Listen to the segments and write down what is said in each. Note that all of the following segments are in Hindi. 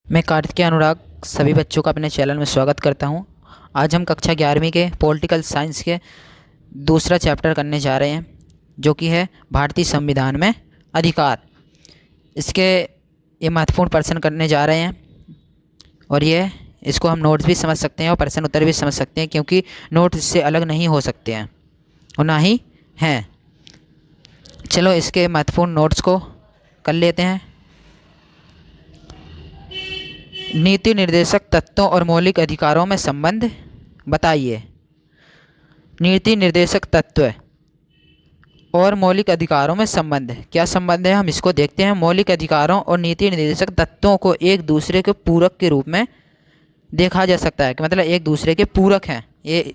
मैं कार्तिकेय अनुराग सभी बच्चों का अपने चैनल में स्वागत करता हूं। आज हम कक्षा 11वीं के पॉलिटिकल साइंस के दूसरा चैप्टर करने जा रहे हैं, जो कि है भारतीय संविधान में अधिकार। इसके ये महत्वपूर्ण प्रश्न करने जा रहे हैं और इसको हम नोट्स भी समझ सकते हैं और प्रश्न उत्तर भी समझ सकते हैं, क्योंकि नोट्स इससे अलग नहीं हो सकते हैं और ना ही हैं। चलो इसके महत्वपूर्ण नोट्स को कर लेते हैं। नीति निर्देशक तत्वों और मौलिक अधिकारों में संबंध बताइए। नीति निर्देशक तत्व और मौलिक अधिकारों में संबंध, क्या संबंध है हम इसको देखते हैं। मौलिक अधिकारों और नीति निर्देशक तत्वों को एक दूसरे के पूरक के रूप में देखा जा सकता है, कि मतलब एक दूसरे के पूरक हैं। ये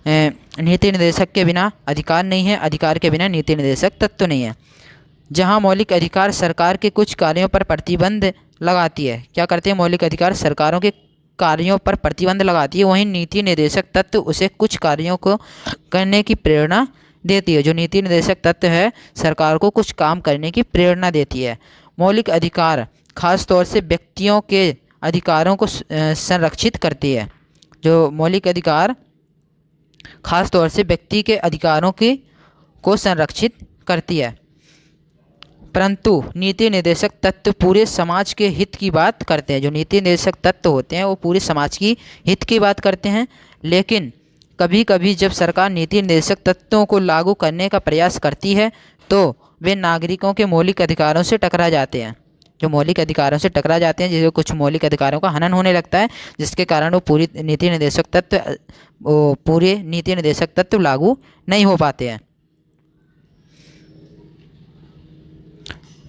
नीति निर्देशक के बिना अधिकार नहीं है, अधिकार के बिना नीति निर्देशक तत्व नहीं है। जहाँ मौलिक अधिकार सरकार के कुछ कार्यों पर प्रतिबंध लगाती है, क्या करते हैं मौलिक अधिकार सरकारों के कार्यों पर प्रतिबंध लगाती है, वहीं नीति निर्देशक तत्व उसे कुछ कार्यों को करने की प्रेरणा देती है। जो नीति निर्देशक तत्व है सरकार को कुछ काम करने की प्रेरणा देती है। मौलिक अधिकार खास तौर से व्यक्तियों के अधिकारों को संरक्षित करती है। जो मौलिक अधिकार खास तौर से व्यक्ति के अधिकारों को संरक्षित करती है, परंतु नीति निर्देशक तत्व पूरे समाज के हित की बात करते हैं। जो नीति निर्देशक तत्व होते हैं वो पूरे समाज की हित की बात करते हैं, लेकिन कभी कभी जब सरकार नीति निर्देशक तत्वों को लागू करने का प्रयास करती है तो वे नागरिकों के मौलिक अधिकारों से टकरा जाते हैं। जो मौलिक अधिकारों से टकरा जाते हैं, जैसे कुछ मौलिक अधिकारों का हनन होने लगता है, जिसके कारण वो पूरे नीति निर्देशक तत्व लागू नहीं हो पाते हैं।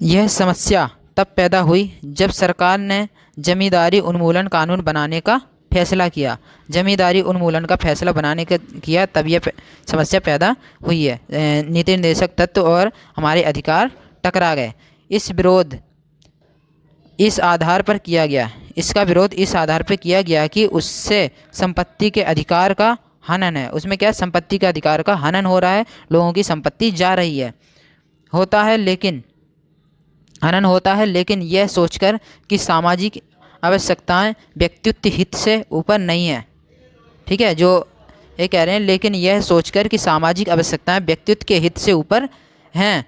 यह समस्या तब पैदा हुई जब सरकार ने जमींदारी उन्मूलन कानून बनाने का फैसला किया। जमींदारी उन्मूलन का फैसला बनाने का किया, तब यह समस्या पैदा हुई है। नीति निर्देशक तत्व और हमारे अधिकार टकरा गए। इसका विरोध इस आधार पर किया गया कि उससे संपत्ति के अधिकार का हनन है। उसमें क्या संपत्ति के अधिकार का हनन हो रहा है, लोगों की संपत्ति जा रही है, हनन होता है, लेकिन यह सोचकर कि सामाजिक आवश्यकताएं व्यक्तित्व हित से ऊपर नहीं है। ठीक है, जो ये कह रहे हैं, लेकिन यह सोचकर कि सामाजिक आवश्यकताएं व्यक्तित्व के हित से ऊपर हैं।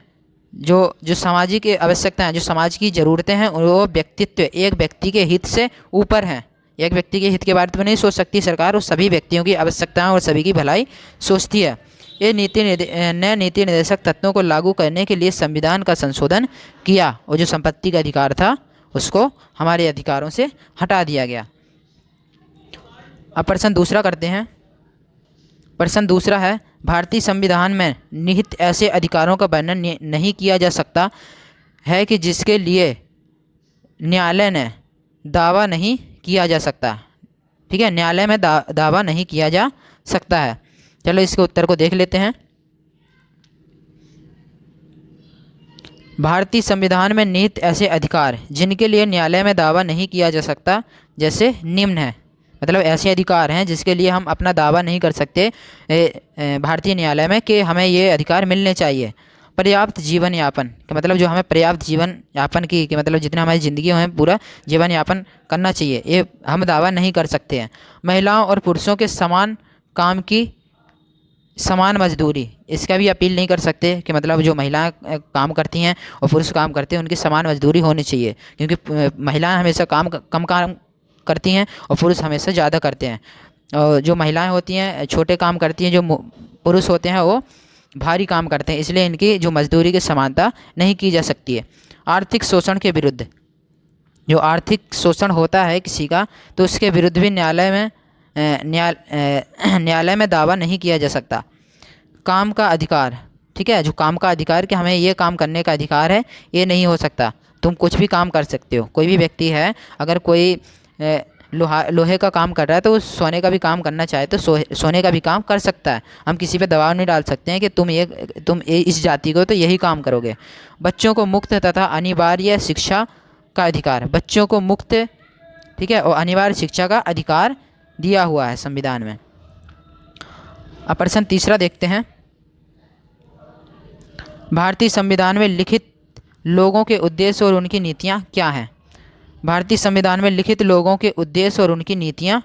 जो सामाजिक आवश्यकताएं, जो समाज की ज़रूरतें हैं, वो व्यक्तित्व एक व्यक्ति के हित से ऊपर हैं। एक व्यक्ति के हित के बारे में नहीं सोच सकती सरकार, वो सभी व्यक्तियों की आवश्यकताएं और सभी की भलाई सोचती है। ये नीति निर्देशक तत्वों को लागू करने के लिए संविधान का संशोधन किया और जो संपत्ति का अधिकार था उसको हमारे अधिकारों से हटा दिया गया। अब प्रश्न दूसरा करते हैं। प्रश्न दूसरा है, भारतीय संविधान में निहित ऐसे अधिकारों का वर्णन नहीं किया जा सकता है कि जिसके लिए न्यायालय ने दावा नहीं किया जा सकता। ठीक है, न्यायालय में दावा नहीं किया जा सकता है। चलो इसके उत्तर को देख लेते हैं। भारतीय संविधान में निहित ऐसे अधिकार जिनके लिए न्यायालय में दावा नहीं किया जा सकता, जैसे निम्न है। मतलब ऐसे अधिकार हैं जिसके लिए हम अपना दावा नहीं कर सकते भारतीय न्यायालय में कि हमें ये अधिकार मिलने चाहिए। पर्याप्त जीवन यापन का मतलब जो हमें पर्याप्त जीवन यापन की मतलब जितना हमारी ज़िंदगी है पूरा जीवन यापन करना चाहिए, ये हम दावा नहीं कर सकते हैं। महिलाओं और पुरुषों के समान काम की समान मजदूरी, इसका भी अपील नहीं कर सकते कि मतलब जो महिलाएं काम करती हैं और पुरुष काम करते हैं उनकी समान मजदूरी होनी चाहिए, क्योंकि महिलाएं हमेशा कम काम करती हैं और पुरुष हमेशा ज़्यादा करते हैं। और जो महिलाएं होती हैं छोटे काम करती हैं, जो पुरुष होते हैं वो भारी काम करते हैं, इसलिए इनकी जो मजदूरी की समानता नहीं की जा सकती है। आर्थिक शोषण के विरुद्ध, जो आर्थिक शोषण होता है किसी का तो उसके विरुद्ध भी न्यायालय में दावा नहीं किया जा सकता। काम का अधिकार, ठीक है, जो काम का अधिकार कि हमें ये काम करने का अधिकार है, ये नहीं हो सकता। तुम कुछ भी काम कर सकते हो। कोई भी व्यक्ति है, अगर कोई लोहे का काम कर रहा है तो सोने का भी काम करना चाहे तो सोने का भी काम कर सकता है। हम किसी पे दबाव नहीं डाल सकते हैं कि तुम इस जाति को तो यही काम करोगे। बच्चों को मुक्त तथा अनिवार्य शिक्षा का अधिकार, बच्चों को मुक्त, ठीक है, और अनिवार्य शिक्षा का अधिकार दिया हुआ है संविधान में। अब प्रश्न तीसरा देखते हैं। भारतीय संविधान में लिखित लोगों के उद्देश्य और उनकी नीतियाँ क्या हैं। भारतीय संविधान में लिखित लोगों के उद्देश्य और उनकी नीतियाँ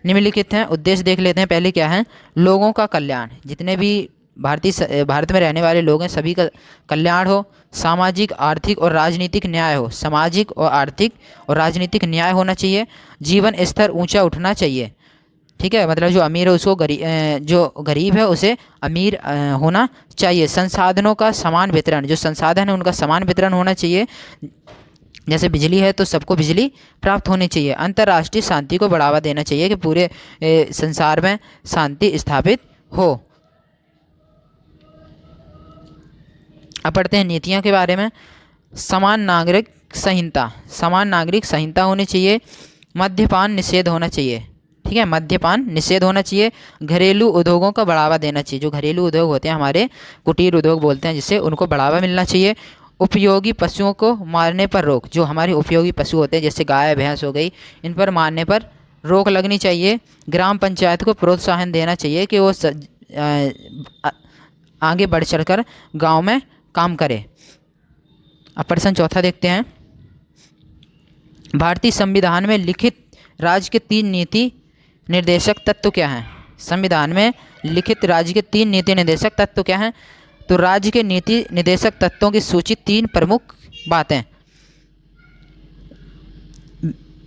निम्नलिखित हैं। उद्देश्य देख लेते हैं पहले क्या है। लोगों का कल्याण, जितने भी भारत में रहने वाले लोग हैं सभी का कल्याण हो। सामाजिक, आर्थिक और राजनीतिक न्याय हो, सामाजिक और आर्थिक और राजनीतिक न्याय होना चाहिए। जीवन स्तर ऊंचा उठना चाहिए, ठीक है, मतलब जो अमीर है उसको जो गरीब है उसे अमीर होना चाहिए। संसाधनों का समान वितरण, जो संसाधन है उनका समान वितरण होना चाहिए। जैसे बिजली है तो सबको बिजली प्राप्त होनी चाहिए। अंतर्राष्ट्रीय शांति को बढ़ावा देना चाहिए कि पूरे संसार में शांति स्थापित हो। अब पढ़ते हैं नीतियों के बारे में। समान नागरिक संहिता, समान नागरिक संहिता होनी चाहिए। मद्यपान निषेध होना चाहिए, ठीक है, मद्यपान निषेध होना चाहिए। घरेलू उद्योगों का बढ़ावा देना चाहिए, जो घरेलू उद्योग होते हैं हमारे कुटीर उद्योग बोलते हैं जिससे, उनको बढ़ावा मिलना चाहिए। उपयोगी पशुओं को मारने पर रोक, जो हमारे उपयोगी पशु होते हैं जैसे गाय भैंस हो गई, इन पर मारने पर रोक लगनी चाहिए। ग्राम पंचायत को प्रोत्साहन देना चाहिए कि वो आगे बढ़ चढ़कर गांव में काम करे। अब प्रश्न चौथा देखते हैं। भारतीय संविधान में लिखित राज्य के 3 नीति निर्देशक तत्व क्या हैं? संविधान में लिखित राज्य के 3 नीति निर्देशक तत्व क्या हैं? तो राज्य के नीति निर्देशक तत्वों की सूची 3 प्रमुख बातें।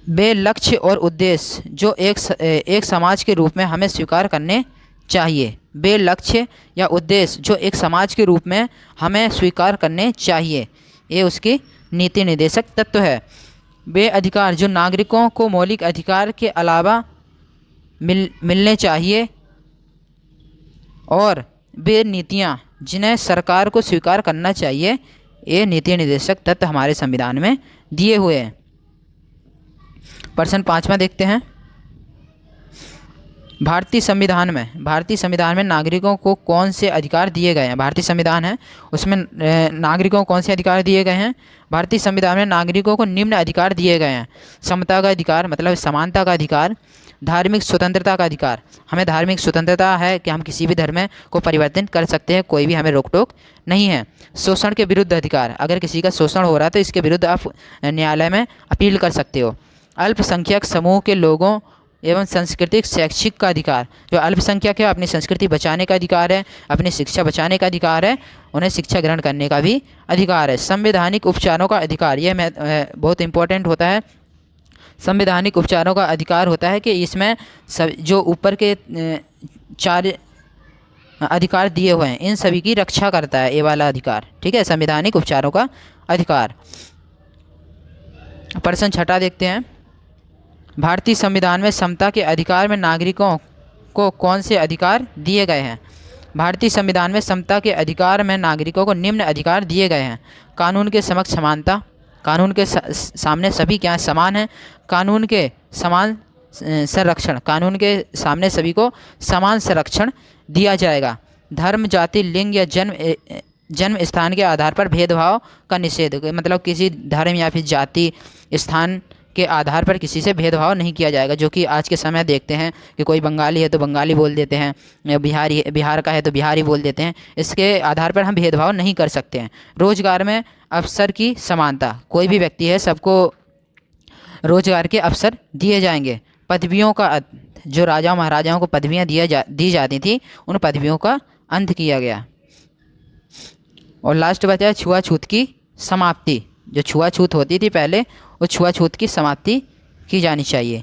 वे लक्ष्य और उद्देश्य जो एक समाज के रूप में हमें स्वीकार करने चाहिए। वे लक्ष्य या उद्देश्य जो एक समाज के रूप में हमें स्वीकार करने चाहिए, ये उसकी नीति निर्देशक तत्व है। वे अधिकार जो नागरिकों को मौलिक अधिकार के अलावा मिलने चाहिए, और वे नीतियाँ जिन्हें सरकार को स्वीकार करना चाहिए, ये नीति निर्देशक तत्व हमारे संविधान में दिए हुए हैं। प्रश्न 5वां देखते हैं। भारतीय संविधान में नागरिकों को कौन से अधिकार दिए गए हैं? भारतीय संविधान है उसमें नागरिकों को कौन से अधिकार दिए गए हैं? भारतीय संविधान में नागरिकों को निम्न अधिकार दिए गए हैं। समता का अधिकार, मतलब समानता का अधिकार। धार्मिक स्वतंत्रता का अधिकार, हमें धार्मिक स्वतंत्रता है कि हम किसी भी धर्म को परिवर्तन कर सकते हैं, कोई भी हमें रोक टोक नहीं है। शोषण के विरुद्ध अधिकार, अगर किसी का शोषण हो रहा है तो इसके विरुद्ध आप न्यायालय में अपील कर सकते हो। अल्पसंख्यक समूह के लोगों एवं सांस्कृतिक शैक्षिक का अधिकार, जो अल्पसंख्यक है अपनी संस्कृति बचाने का अधिकार है, अपनी शिक्षा बचाने का अधिकार है, उन्हें शिक्षा ग्रहण करने का भी अधिकार है। संवैधानिक उपचारों का अधिकार, यह बहुत इंपॉर्टेंट होता है। संवैधानिक उपचारों का अधिकार होता है कि इसमें सब जो ऊपर के 4 अधिकार दिए हुए हैं इन सभी की रक्षा करता है ये वाला अधिकार, ठीक है, संवैधानिक उपचारों का अधिकार। प्रश्न 6 देखते हैं। भारतीय संविधान में समता के अधिकार में नागरिकों को कौन से अधिकार दिए गए हैं? भारतीय संविधान में समता के अधिकार में नागरिकों को निम्न अधिकार दिए गए हैं। कानून के समक्ष समानता, कानून के सामने सभी क्या समान हैं। कानून के समान संरक्षण, कानून के सामने सभी को समान संरक्षण दिया जाएगा। धर्म, जाति, लिंग या जन्म स्थान के आधार पर भेदभाव का निषेध, मतलब किसी धर्म या फिर जाति स्थान के आधार पर किसी से भेदभाव नहीं किया जाएगा, जो कि आज के समय देखते हैं कि कोई बंगाली है तो बंगाली बोल देते हैं, बिहार का है तो बिहारी बोल देते हैं, इसके आधार पर हम भेदभाव नहीं कर सकते हैं। रोजगार में अवसर की समानता, कोई भी व्यक्ति है सबको रोजगार के अवसर दिए जाएंगे। पदवियों का, जो राजा महाराजाओं को पदवियां दी जाती थी उन पदवियों का अंत किया गया। और लास्ट बचा है छुआछूत की समाप्ति, जो छुआछूत होती थी पहले वो छुआछूत की समाप्ति की जानी चाहिए।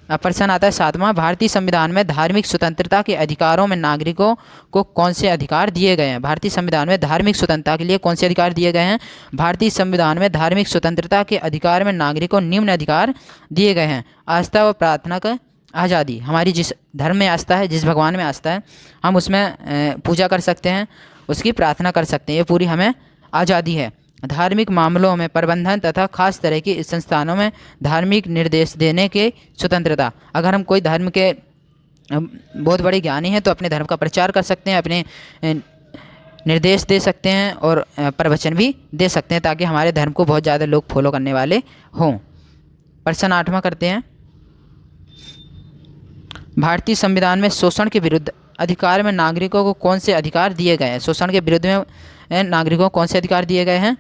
अब प्रश्न आता है 7वां। भारतीय संविधान में धार्मिक स्वतंत्रता के अधिकारों में नागरिकों को कौन से अधिकार दिए गए हैं? भारतीय संविधान में धार्मिक स्वतंत्रता के लिए कौन से अधिकार दिए गए हैं? भारतीय संविधान में धार्मिक स्वतंत्रता के अधिकार में नागरिकों को निम्न अधिकार दिए गए हैं। आस्था व प्रार्थना का आज़ादी, हमारी जिस धर्म में आस्था है, जिस भगवान में आस्था है, हम उसमें पूजा कर सकते हैं, उसकी प्रार्थना कर सकते हैं, ये पूरी हमें आज़ादी है। धार्मिक मामलों में प्रबंधन तथा खास तरह की संस्थानों में धार्मिक निर्देश देने के स्वतंत्रता, अगर हम कोई धर्म के बहुत बड़े ज्ञानी हैं तो अपने धर्म का प्रचार कर सकते हैं, अपने निर्देश दे सकते हैं और प्रवचन भी दे सकते हैं ताकि हमारे धर्म को बहुत ज़्यादा लोग फॉलो करने वाले हों। प्रश्न 8वां करते हैं। भारतीय संविधान में शोषण के विरुद्ध अधिकार में नागरिकों को कौन से अधिकार दिए गए हैं? शोषण के विरुद्ध में नागरिकों को कौन से अधिकार दिए गए हैं?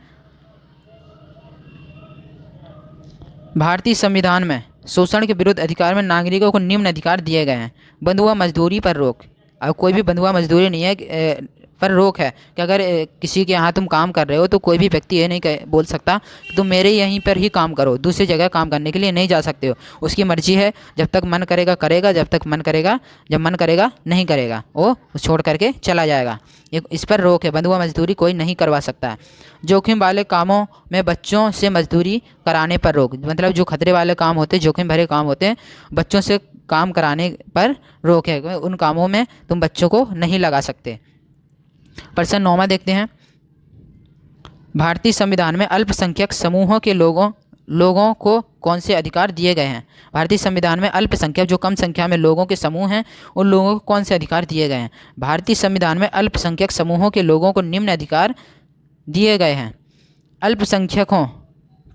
भारतीय संविधान में शोषण के विरुद्ध अधिकार में नागरिकों को निम्न अधिकार दिए गए हैं। बंधुआ मजदूरी पर रोक। अब कोई भी बंधुआ मजदूरी नहीं है, पर रोक है कि अगर किसी के यहाँ तुम काम कर रहे हो तो कोई भी व्यक्ति ये नहीं बोल सकता कि तुम मेरे यहीं पर ही काम करो, दूसरी जगह काम करने के लिए नहीं जा सकते हो। उसकी मर्जी है, जब तक मन करेगा करेगा, जब मन करेगा नहीं करेगा, वो छोड़ करके चला जाएगा। इस पर रोक है। बंधुआ मजदूरी कोई नहीं करवा सकता है। जोखिम वाले कामों में बच्चों से मजदूरी कराने पर रोक। मतलब जो खतरे वाले काम होते हैं, जोखिम भरे काम होते हैं, बच्चों से काम कराने पर रोक है। उन कामों में तुम बच्चों को नहीं लगा सकते। प्रश्न 9वां देखते हैं। भारतीय संविधान में अल्पसंख्यक समूहों के लोगों को कौन से अधिकार दिए गए हैं? भारतीय संविधान में अल्पसंख्यक, जो कम संख्या में लोगों के समूह हैं, उन लोगों को कौन से अधिकार दिए गए हैं? भारतीय संविधान में अल्पसंख्यक समूहों के लोगों को निम्न अधिकार दिए गए हैं। अल्पसंख्यकों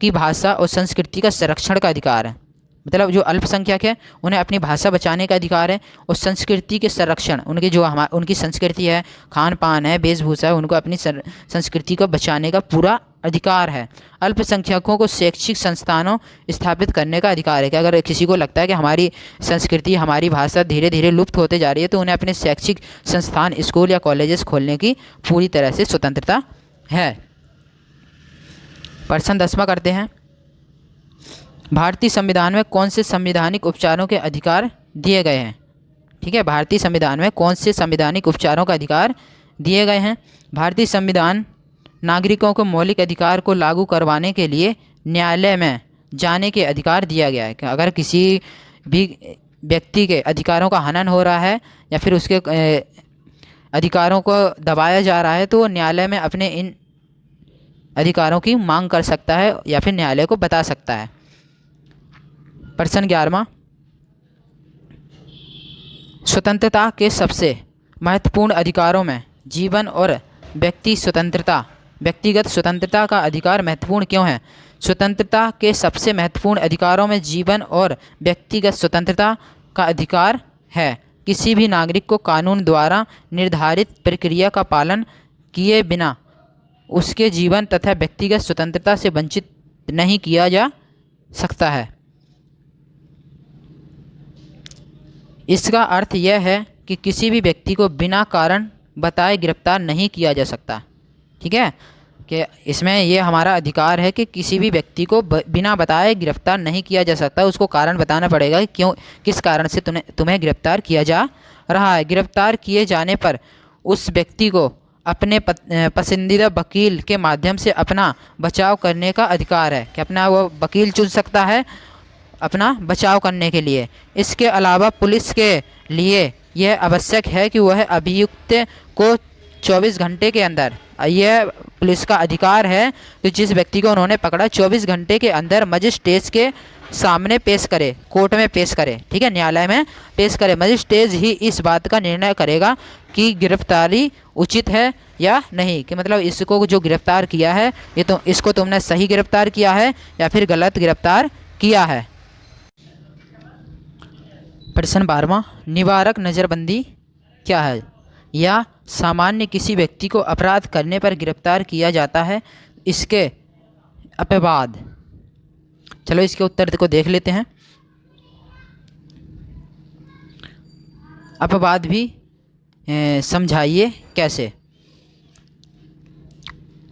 की भाषा और संस्कृति का संरक्षण का अधिकार है। मतलब जो अल्पसंख्यक है उन्हें अपनी भाषा बचाने का अधिकार है, और संस्कृति के संरक्षण, उनकी जो उनकी संस्कृति है, खान पान है, वेशभूषा है, उनको अपनी संस्कृति को बचाने का पूरा अधिकार है। अल्पसंख्यकों को शैक्षिक संस्थानों स्थापित करने का अधिकार है कि अगर किसी को लगता है कि हमारी संस्कृति, हमारी भाषा धीरे धीरे लुप्त होते जा रही है, तो उन्हें अपने शैक्षिक संस्थान, स्कूल या कॉलेजेस खोलने की पूरी तरह से स्वतंत्रता है। प्रश्न 10वां करते हैं। भारतीय संविधान में कौन से संवैधानिक उपचारों के अधिकार दिए गए हैं? ठीक है, भारतीय संविधान में कौन से संवैधानिक उपचारों का अधिकार दिए गए हैं? भारतीय संविधान नागरिकों को मौलिक अधिकार को लागू करवाने के लिए न्यायालय में जाने के अधिकार दिया गया है कि अगर किसी भी व्यक्ति के अधिकारों का हनन हो रहा है या फिर उसके अधिकारों को दबाया जा रहा है, तो वो न्यायालय में अपने इन अधिकारों की मांग कर सकता है या फिर न्यायालय को बता सकता है। प्रश्न 11वां। स्वतंत्रता के सबसे महत्वपूर्ण अधिकारों में जीवन और व्यक्तिगत स्वतंत्रता का अधिकार महत्वपूर्ण क्यों है? स्वतंत्रता के सबसे महत्वपूर्ण अधिकारों में जीवन और व्यक्तिगत स्वतंत्रता का अधिकार है। किसी भी नागरिक को कानून द्वारा निर्धारित प्रक्रिया का पालन किए बिना उसके जीवन तथा व्यक्तिगत स्वतंत्रता से वंचित नहीं किया जा सकता है। इसका अर्थ यह है कि किसी भी व्यक्ति को बिना कारण बताए गिरफ्तार नहीं किया जा सकता। ठीक है, कि इसमें ये हमारा अधिकार है कि किसी भी व्यक्ति को बिना बताए गिरफ्तार नहीं किया जा सकता। उसको कारण बताना पड़ेगा कि क्यों, किस कारण से तुम्हें गिरफ्तार किया जा रहा है। गिरफ्तार किए जाने पर उस व्यक्ति को अपने पसंदीदा वकील के माध्यम से अपना बचाव करने का अधिकार है कि अपना वो वकील चुन सकता है अपना बचाव करने के लिए। इसके अलावा पुलिस के लिए यह आवश्यक है कि वह अभियुक्त को 24 घंटे के अंदर, यह पुलिस का अधिकार है कि जिस व्यक्ति को उन्होंने पकड़ा 24 घंटे के अंदर मजिस्ट्रेट के सामने पेश करे, कोर्ट में पेश करे। ठीक है, न्यायालय में पेश करे। मजिस्ट्रेट ही इस बात का निर्णय करेगा कि गिरफ्तारी उचित है या नहीं, कि मतलब इसको जो गिरफ्तार किया है ये तो इसको तुमने सही गिरफ्तार किया है या फिर गलत गिरफ्तार किया है। प्रश्न 12वां। निवारक नज़रबंदी क्या है? या सामान्य किसी व्यक्ति को अपराध करने पर गिरफ्तार किया जाता है, इसके अपवाद। चलो इसके उत्तर को देख लेते हैं। अपवाद भी समझाइए कैसे।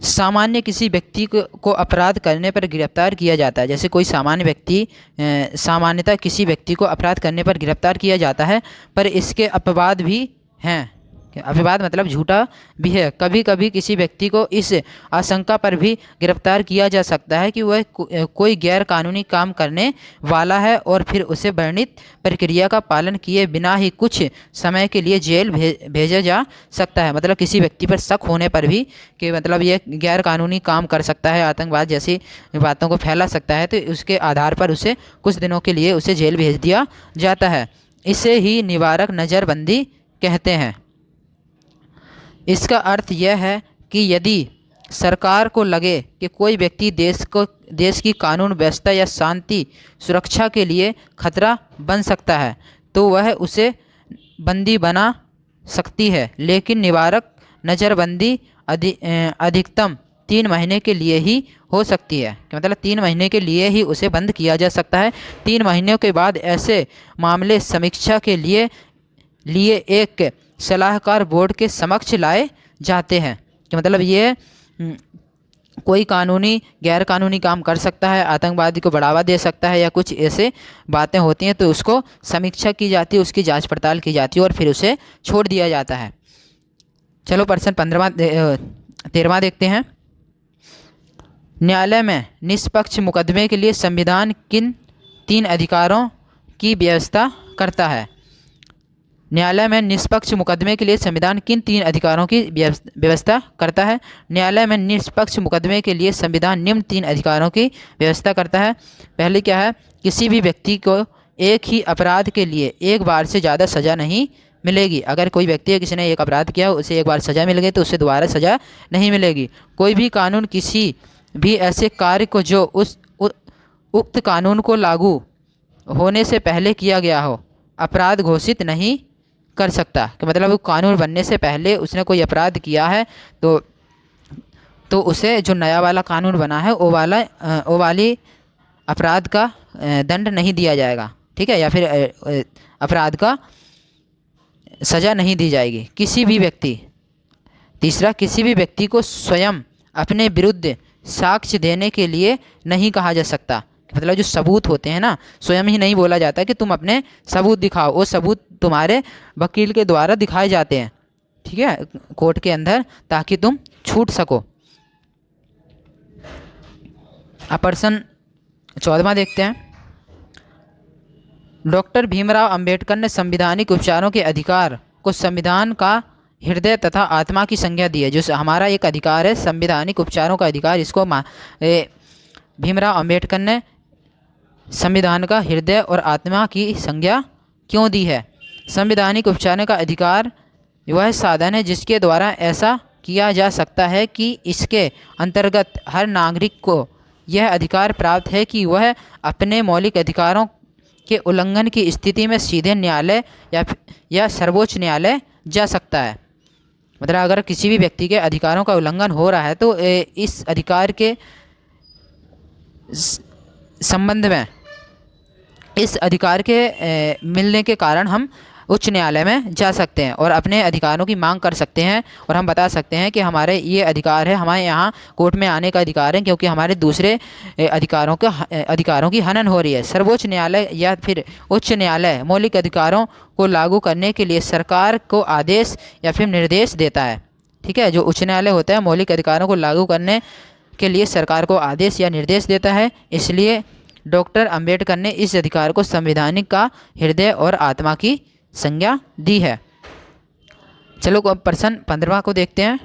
सामान्य किसी व्यक्ति को अपराध करने पर गिरफ्तार किया जाता है। जैसे कोई सामान्य व्यक्ति सामान्यतः किसी व्यक्ति को अपराध करने पर गिरफ्तार किया जाता है, पर इसके अपवाद भी हैं। अपवाद मतलब झूठा भी है। कभी कभी किसी व्यक्ति को इस आशंका पर भी गिरफ्तार किया जा सकता है कि वह कोई गैर कानूनी काम करने वाला है और फिर उसे वर्णित प्रक्रिया का पालन किए बिना ही कुछ समय के लिए जेल भेजा जा सकता है। मतलब किसी व्यक्ति पर शक होने पर भी कि मतलब ये गैर कानूनी काम कर सकता है, आतंकवाद जैसी बातों को फैला सकता है, तो उसके आधार पर उसे कुछ दिनों के लिए उसे जेल भेज दिया जाता है। इसे ही निवारक नज़रबंदी कहते हैं। इसका अर्थ यह है कि यदि सरकार को लगे कि कोई व्यक्ति देश की कानून व्यवस्था या शांति सुरक्षा के लिए खतरा बन सकता है, तो वह उसे बंदी बना सकती है। लेकिन निवारक नज़रबंदी अधिकतम 3 महीने के लिए ही हो सकती है, कि मतलब 3 महीने के लिए ही उसे बंद किया जा सकता है। 3 महीनों के बाद ऐसे मामले समीक्षा के लिए एक सलाहकार बोर्ड के समक्ष लाए जाते हैं, कि मतलब ये कोई कानूनी गैर कानूनी काम कर सकता है, आतंकवादी को बढ़ावा दे सकता है या कुछ ऐसे बातें होती हैं, तो उसको समीक्षा की जाती है, उसकी जांच पड़ताल की जाती है और फिर उसे छोड़ दिया जाता है। चलो प्रश्न 13वां देखते हैं। न्यायालय में निष्पक्ष मुकदमे के लिए संविधान किन 3 अधिकारों की व्यवस्था करता है? न्यायालय में निष्पक्ष मुकदमे के लिए संविधान किन 3 अधिकारों की व्यवस्था करता है? न्यायालय में निष्पक्ष मुकदमे के लिए संविधान निम्न 3 अधिकारों की व्यवस्था करता है। पहले क्या है? किसी भी व्यक्ति को एक ही अपराध के लिए एक बार से ज़्यादा सज़ा नहीं मिलेगी। अगर कोई व्यक्ति है, किसी ने एक अपराध किया, उसे एक बार सज़ा मिल गई तो उसे दोबारा सज़ा नहीं मिलेगी। कोई भी कानून किसी भी ऐसे कार्य को जो उक्त कानून को लागू होने से पहले किया गया हो अपराध घोषित नहीं कर सकता, कि मतलब कानून बनने से पहले उसने कोई अपराध किया है तो उसे जो नया वाला कानून बना है वो वाली अपराध का दंड नहीं दिया जाएगा, ठीक है, या फिर अपराध का सज़ा नहीं दी जाएगी। किसी भी व्यक्ति तीसरा, किसी भी व्यक्ति को स्वयं अपने विरुद्ध साक्ष्य देने के लिए नहीं कहा जा सकता, मतलब जो सबूत होते हैं ना, स्वयं ही नहीं बोला जाता कि तुम अपने सबूत दिखाओ, वो सबूत तुम्हारे वकील के द्वारा दिखाए जाते हैं, ठीक है, कोर्ट के अंदर, ताकि तुम छूट सको। अब प्रश्न 14वां देखते हैं। डॉक्टर भीमराव अंबेडकर ने संवैधानिक उपचारों के अधिकार को संविधान का हृदय तथा आत्मा की संज्ञा दी है। जो हमारा एक अधिकार है संवैधानिक उपचारों का अधिकार, इसको भीमराव अंबेडकर ने संविधान का हृदय और आत्मा की संज्ञा क्यों दी है? संवैधानिक उपचारों का अधिकार वह साधन है जिसके द्वारा ऐसा किया जा सकता है कि इसके अंतर्गत हर नागरिक को यह अधिकार प्राप्त है कि वह अपने मौलिक अधिकारों के उल्लंघन की स्थिति में सीधे न्यायालय या सर्वोच्च न्यायालय जा सकता है। मतलब अगर किसी भी व्यक्ति के अधिकारों का उल्लंघन हो रहा है तो इस अधिकार के संबंध में, इस अधिकार के मिलने के कारण हम उच्च न्यायालय में जा सकते हैं और अपने अधिकारों की मांग कर सकते हैं और हम बता सकते हैं कि हमारे ये अधिकार है, हमारे यहाँ कोर्ट में आने का अधिकार है क्योंकि हमारे दूसरे अधिकारों की हनन हो रही है। सर्वोच्च न्यायालय या फिर उच्च न्यायालय मौलिक अधिकारों को लागू करने के लिए सरकार को आदेश या फिर निर्देश देता है, ठीक है। जो उच्च न्यायालय होता है मौलिक अधिकारों को लागू करने के लिए सरकार को आदेश या निर्देश देता है, इसलिए डॉक्टर अंबेडकर ने इस अधिकार को संवैधानिक का हृदय और आत्मा की संज्ञा दी है। चलो प्रश्न 15वां को देखते हैं।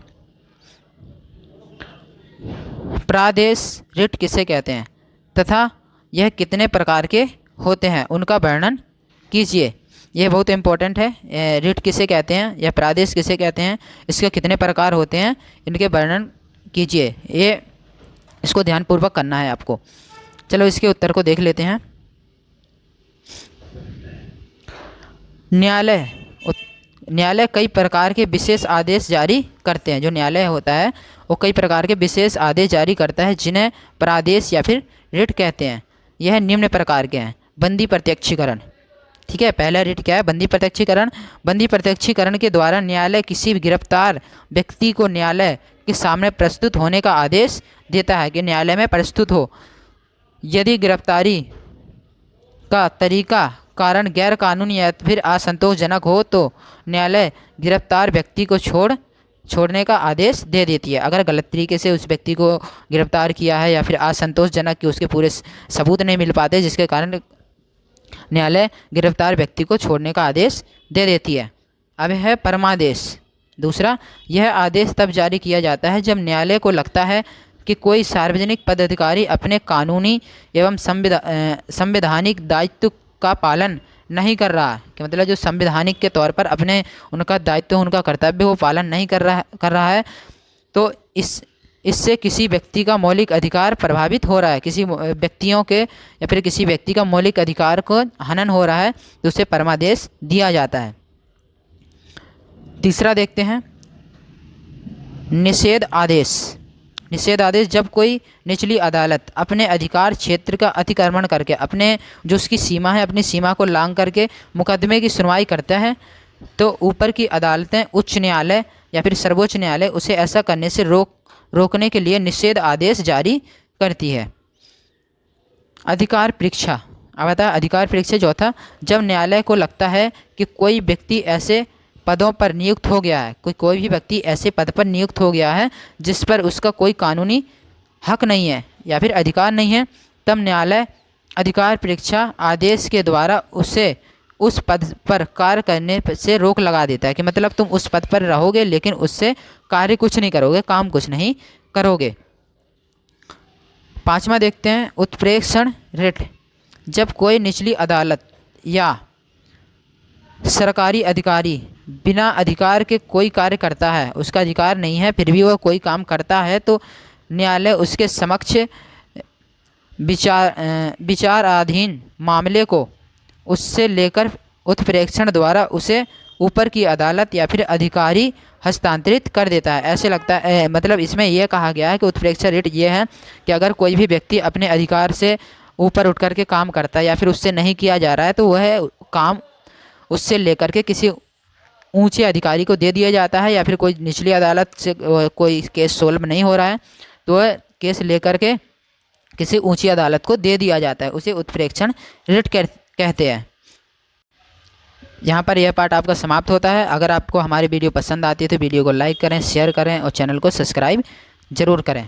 प्रादेश रिट किसे कहते हैं तथा यह कितने प्रकार के होते हैं, उनका वर्णन कीजिए। यह बहुत इंपॉर्टेंट है। रिट किसे कहते हैं या प्रादेश किसे कहते हैं, इसके कितने प्रकार होते हैं, इनके वर्णन कीजिए। ये इसको ध्यानपूर्वक करना है आपको। चलो इसके उत्तर को देख लेते हैं। न्यायालय कई प्रकार के विशेष आदेश जारी करते हैं। जो न्यायालय होता है वो कई प्रकार के विशेष आदेश जारी करता है जिन्हें प्रादेश या फिर रिट कहते हैं। यह निम्न प्रकार के हैं। बंदी प्रत्यक्षीकरण, ठीक है। पहला रिट क्या है? बंदी प्रत्यक्षीकरण। बंदी प्रत्यक्षीकरण के द्वारा न्यायालय किसी भी गिरफ्तार व्यक्ति को न्यायालय के सामने प्रस्तुत होने का आदेश देता है कि न्यायालय में प्रस्तुत हो। यदि गिरफ्तारी का तरीका कारण गैर कानूनी या फिर असंतोषजनक हो तो न्यायालय गिरफ्तार व्यक्ति को छोड़ने का आदेश दे देती है। अगर गलत तरीके से उस व्यक्ति को गिरफ्तार किया है या फिर असंतोषजनक कि उसके पूरे सबूत नहीं मिल पाते जिसके कारण न्यायालय गिरफ्तार व्यक्ति को छोड़ने का आदेश दे देती है। अब है परमादेश। दूसरा, यह आदेश तब जारी किया जाता है जब न्यायालय को लगता है कि कोई सार्वजनिक पदाधिकारी अपने कानूनी एवं संवैधानिक दायित्व का पालन नहीं कर रहा है, कि मतलब जो संवैधानिक के तौर पर उनका दायित्व, उनका कर्तव्य वो पालन नहीं कर रहा है, तो इससे किसी व्यक्ति का मौलिक अधिकार प्रभावित हो रहा है, किसी व्यक्तियों के या फिर किसी व्यक्ति का मौलिक अधिकार को हनन हो रहा है, तो उसे परमादेश दिया जाता है। तीसरा देखते हैं, निषेध आदेश। निषेध आदेश जब कोई निचली अदालत अपने अधिकार क्षेत्र का अतिक्रमण करके अपने जो उसकी सीमा है अपनी सीमा को लांघ करके मुकदमे की सुनवाई करता है तो ऊपर की अदालतें उच्च न्यायालय या फिर सर्वोच्च न्यायालय उसे ऐसा करने से रोकने के लिए निषेध आदेश जारी करती है। अधिकार परीक्षा। अब आता है अधिकार परीक्षा चौथा, जब न्यायालय को लगता है कि कोई व्यक्ति ऐसे पदों पर नियुक्त हो गया है, कोई भी व्यक्ति ऐसे पद पर नियुक्त हो गया है जिस पर उसका कोई कानूनी हक नहीं है या फिर अधिकार नहीं है, तब न्यायालय अधिकार परीक्षा आदेश के द्वारा उसे उस पद पर कार्य करने से रोक लगा देता है कि मतलब तुम उस पद पर रहोगे लेकिन उससे कार्य कुछ नहीं करोगे, काम कुछ नहीं करोगे। पांचवा देखते हैं उत्प्रेक्षण रिट। जब कोई निचली अदालत या सरकारी अधिकारी बिना अधिकार के कोई कार्य करता है, उसका अधिकार नहीं है फिर भी वह कोई काम करता है, तो न्यायालय उसके समक्ष विचाराधीन मामले को उससे लेकर उत्प्रेक्षण द्वारा उसे ऊपर की अदालत या फिर अधिकारी हस्तांतरित कर देता है। ऐसे लगता है मतलब इसमें यह कहा गया है कि उत्प्रेक्षण रिट ये है कि अगर कोई भी व्यक्ति अपने अधिकार से ऊपर उठ करके काम करता है या फिर उससे नहीं किया जा रहा है तो वह काम उससे लेकर के किसी ऊंचे अधिकारी को दे दिया जाता है, या फिर कोई निचली अदालत से कोई केस सोल्व नहीं हो रहा है तो वह केस लेकर के किसी ऊंची अदालत को दे दिया जाता है, उसे उत्प्रेक्षण रिट कहते हैं। यहाँ पर यह पार्ट आपका समाप्त होता है। अगर आपको हमारी वीडियो पसंद आती है तो वीडियो को लाइक करें, शेयर करें और चैनल को सब्सक्राइब ज़रूर करें।